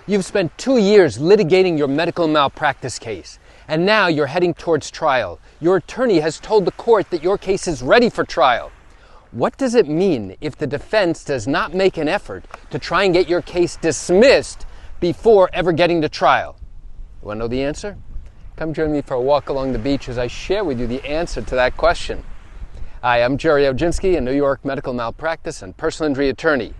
You've spent 2 years litigating your medical malpractice case, and now you're heading towards trial. Your attorney has told the court that your case is ready for trial. What does it mean if the defense does not make an effort to try and get your case dismissed before ever getting to trial? You want to know the answer? Come join me for a walk along the beach as I share with you the answer to that question. Hi, I'm Gerry Oginski, a New York medical malpractice and personal injury attorney.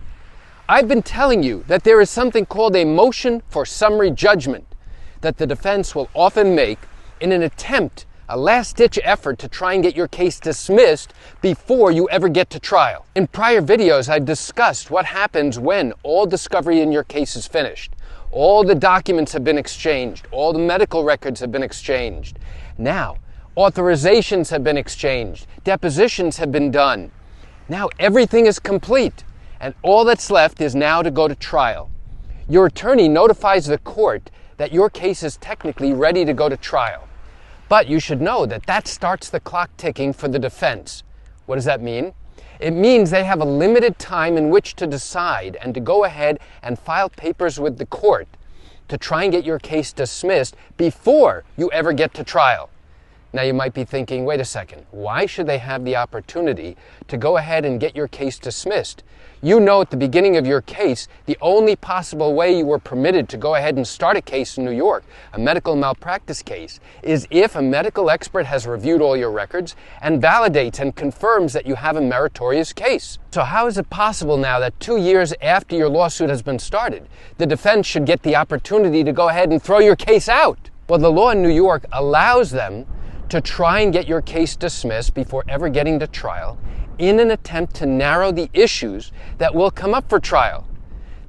I've been telling you that there is something called a motion for summary judgment that the defense will often make in an attempt, a last-ditch effort to try and get your case dismissed before you ever get to trial. In prior videos, I've discussed what happens when all discovery in your case is finished. All the documents have been exchanged. All the medical records have been exchanged. Now, authorizations have been exchanged. Depositions have been done. Now everything is complete. And all that's left is now to go to trial. Your attorney notifies the court that your case is technically ready to go to trial. But you should know that that starts the clock ticking for the defense. What does that mean? It means they have a limited time in which to decide and to go ahead and file papers with the court to try and get your case dismissed before you ever get to trial. Now you might be thinking, wait a second, why should they have the opportunity to go ahead and get your case dismissed? You know at the beginning of your case, the only possible way you were permitted to go ahead and start a case in New York, a medical malpractice case, is if a medical expert has reviewed all your records and validates and confirms that you have a meritorious case. So how is it possible now that 2 years after your lawsuit has been started, the defense should get the opportunity to go ahead and throw your case out? Well, the law in New York allows them to try and get your case dismissed before ever getting to trial in an attempt to narrow the issues that will come up for trial.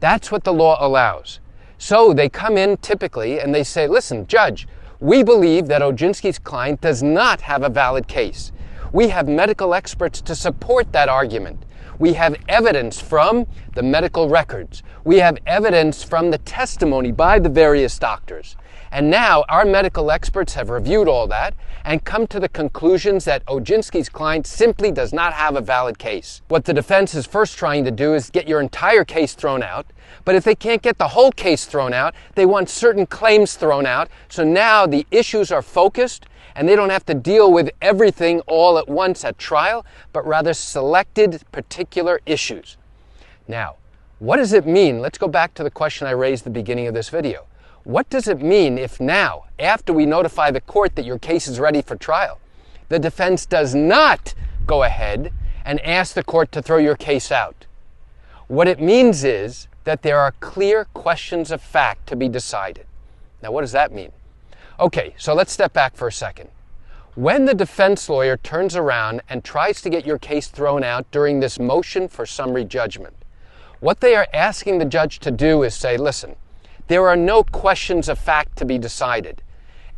That's what the law allows. So they come in typically and they say, listen, judge, we believe that Oginski's client does not have a valid case. We have medical experts to support that argument. We have evidence from the medical records. We have evidence from the testimony by the various doctors. And now our medical experts have reviewed all that and come to the conclusions that Oginski's client simply does not have a valid case. What the defense is first trying to do is get your entire case thrown out. But if they can't get the whole case thrown out, they want certain claims thrown out. So now the issues are focused and they don't have to deal with everything all at once at trial, but rather selected particular issues. Now, what does it mean? Let's go back to the question I raised at the beginning of this video. What does it mean if now, after we notify the court that your case is ready for trial, the defense does not go ahead and ask the court to throw your case out? What it means is that there are clear questions of fact to be decided. Now, what does that mean? Okay, so let's step back for a second. When the defense lawyer turns around and tries to get your case thrown out during this motion for summary judgment, what they are asking the judge to do is say, listen, there are no questions of fact to be decided.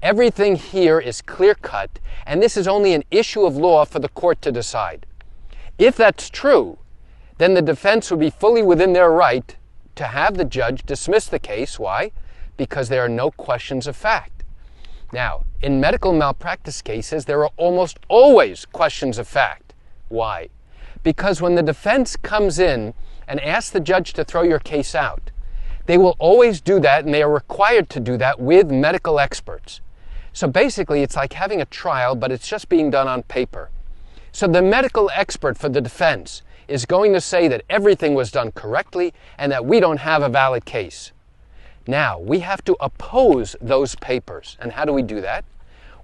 Everything here is clear-cut, and this is only an issue of law for the court to decide. If that's true, then the defense would be fully within their right to have the judge dismiss the case. Why? Because there are no questions of fact. Now, in medical malpractice cases, there are almost always questions of fact. Why? Because when the defense comes in and asks the judge to throw your case out, they will always do that, and they are required to do that with medical experts. So basically, it's like having a trial, but it's just being done on paper. So the medical expert for the defense is going to say that everything was done correctly and that we don't have a valid case. Now, we have to oppose those papers. And how do we do that?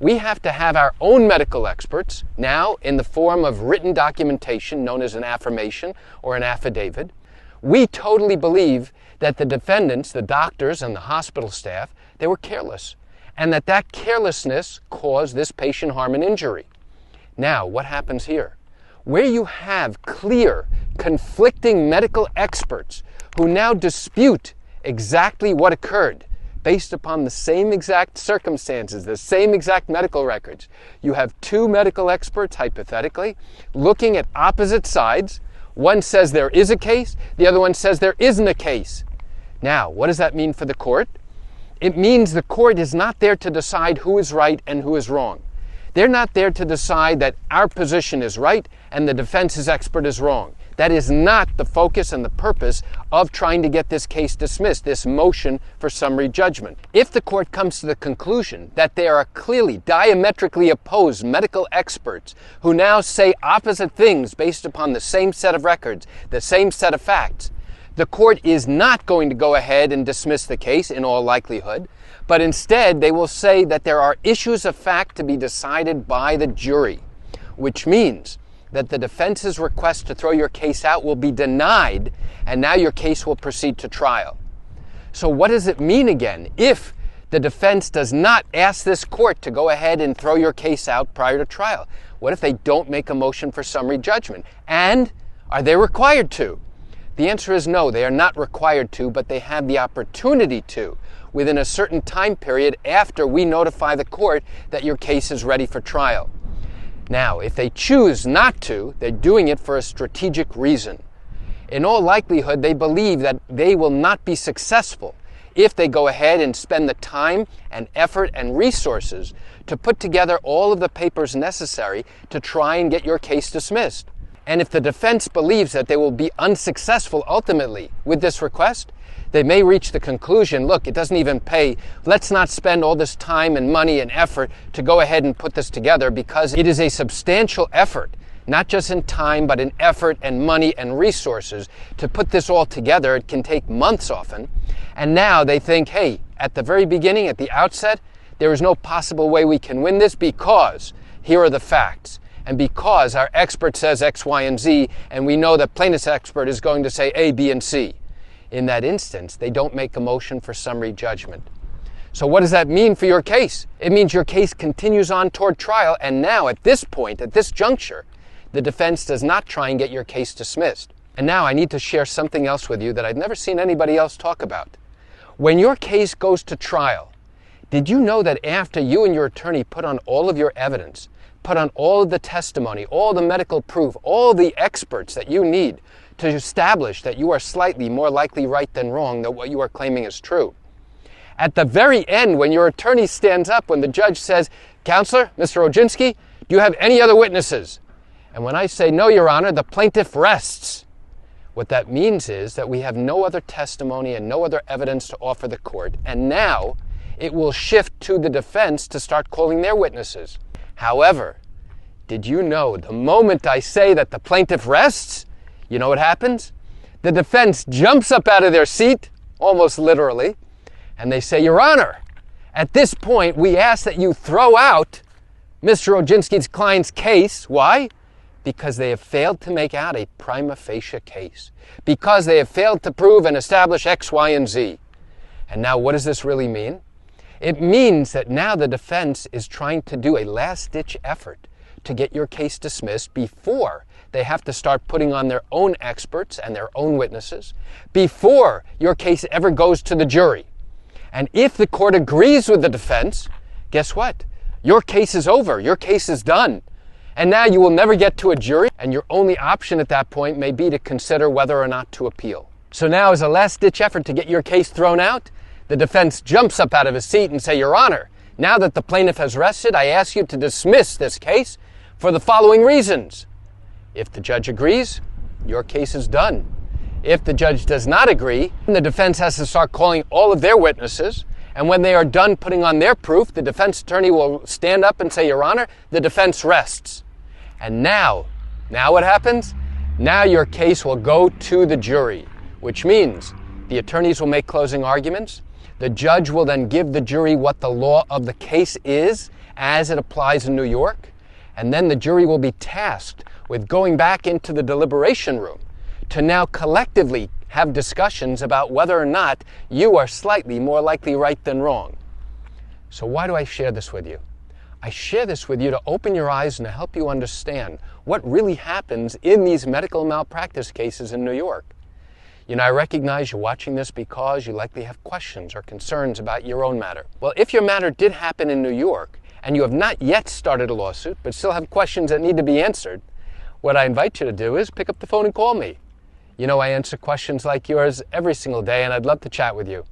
We have to have our own medical experts, now in the form of written documentation known as an affirmation or an affidavit. We totally believe that the defendants, the doctors and the hospital staff, they were careless, and that carelessness caused this patient harm and injury. Now, what happens here? Where you have clear, conflicting medical experts who now dispute exactly what occurred based upon the same exact circumstances, the same exact medical records, you have two medical experts, hypothetically, looking at opposite sides. One says there is a case, the other one says there isn't a case. Now, what does that mean for the court? It means the court is not there to decide who is right and who is wrong. They're not there to decide that our position is right and the defense's expert is wrong. That is not the focus and the purpose of trying to get this case dismissed, this motion for summary judgment. If the court comes to the conclusion that there are clearly diametrically opposed medical experts who now say opposite things based upon the same set of records, the same set of facts, the court is not going to go ahead and dismiss the case in all likelihood, but instead they will say that there are issues of fact to be decided by the jury, which means that the defense's request to throw your case out will be denied, and now your case will proceed to trial. So what does it mean again if the defense does not ask this court to go ahead and throw your case out prior to trial? What if they don't make a motion for summary judgment? And are they required to? The answer is no, they are not required to, but they have the opportunity to within a certain time period after we notify the court that your case is ready for trial. Now, if they choose not to, they're doing it for a strategic reason. In all likelihood, they believe that they will not be successful if they go ahead and spend the time and effort and resources to put together all of the papers necessary to try and get your case dismissed. And if the defense believes that they will be unsuccessful ultimately with this request, they may reach the conclusion, look, it doesn't even pay. Let's not spend all this time and money and effort to go ahead and put this together, because it is a substantial effort, not just in time, but in effort and money and resources to put this all together. It can take months often. And now they think, hey, at the very beginning, at the outset, there is no possible way we can win this because here are the facts. And because our expert says X, Y, and Z, and we know that plaintiff's expert is going to say A, B, and C. In that instance, they don't make a motion for summary judgment. So what does that mean for your case? It means your case continues on toward trial, and now at this point, at this juncture, the defense does not try and get your case dismissed. And now I need to share something else with you that I've never seen anybody else talk about. When your case goes to trial, did you know that after you and your attorney put on all of your evidence, put on all of the testimony, all the medical proof, all the experts that you need to establish that you are slightly more likely right than wrong than what you are claiming is true, at the very end, when your attorney stands up, when the judge says, Counselor, Mr. Oginski, do you have any other witnesses? And when I say, no, Your Honor, the plaintiff rests. What that means is that we have no other testimony and no other evidence to offer the court. And now it will shift to the defense to start calling their witnesses. However, did you know the moment I say that the plaintiff rests, you know what happens? The defense jumps up out of their seat, almost literally, and they say, Your Honor, at this point, we ask that you throw out Mr. Oginski's client's case. Why? Because they have failed to make out a prima facie case. Because they have failed to prove and establish X, Y, and Z. And now what does this really mean? It means that now the defense is trying to do a last-ditch effort to get your case dismissed before they have to start putting on their own experts and their own witnesses, before your case ever goes to the jury. And if the court agrees with the defense, guess what? Your case is over. Your case is done. And now you will never get to a jury, and your only option at that point may be to consider whether or not to appeal. So now, as a last-ditch effort to get your case thrown out, the defense jumps up out of his seat and say, Your Honor, now that the plaintiff has rested, I ask you to dismiss this case for the following reasons. If the judge agrees, your case is done. If the judge does not agree, the defense has to start calling all of their witnesses, and when they are done putting on their proof, the defense attorney will stand up and say, Your Honor, the defense rests. And now what happens? Now your case will go to the jury, which means the attorneys will make closing arguments. The judge will then give the jury what the law of the case is as it applies in New York. And then the jury will be tasked with going back into the deliberation room to now collectively have discussions about whether or not you are slightly more likely right than wrong. So why do I share this with you? I share this with you to open your eyes and to help you understand what really happens in these medical malpractice cases in New York. You know, I recognize you're watching this because you likely have questions or concerns about your own matter. Well, if your matter did happen in New York and you have not yet started a lawsuit but still have questions that need to be answered, what I invite you to do is pick up the phone and call me. You know, I answer questions like yours every single day, and I'd love to chat with you.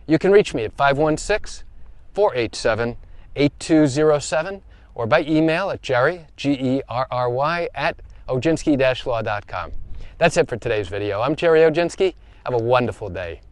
You can reach me at 516-487-8207 or by email at Gerry, Gerry, @oginski-law.com. That's it for today's video. I'm Gerry Oginski. Have a wonderful day.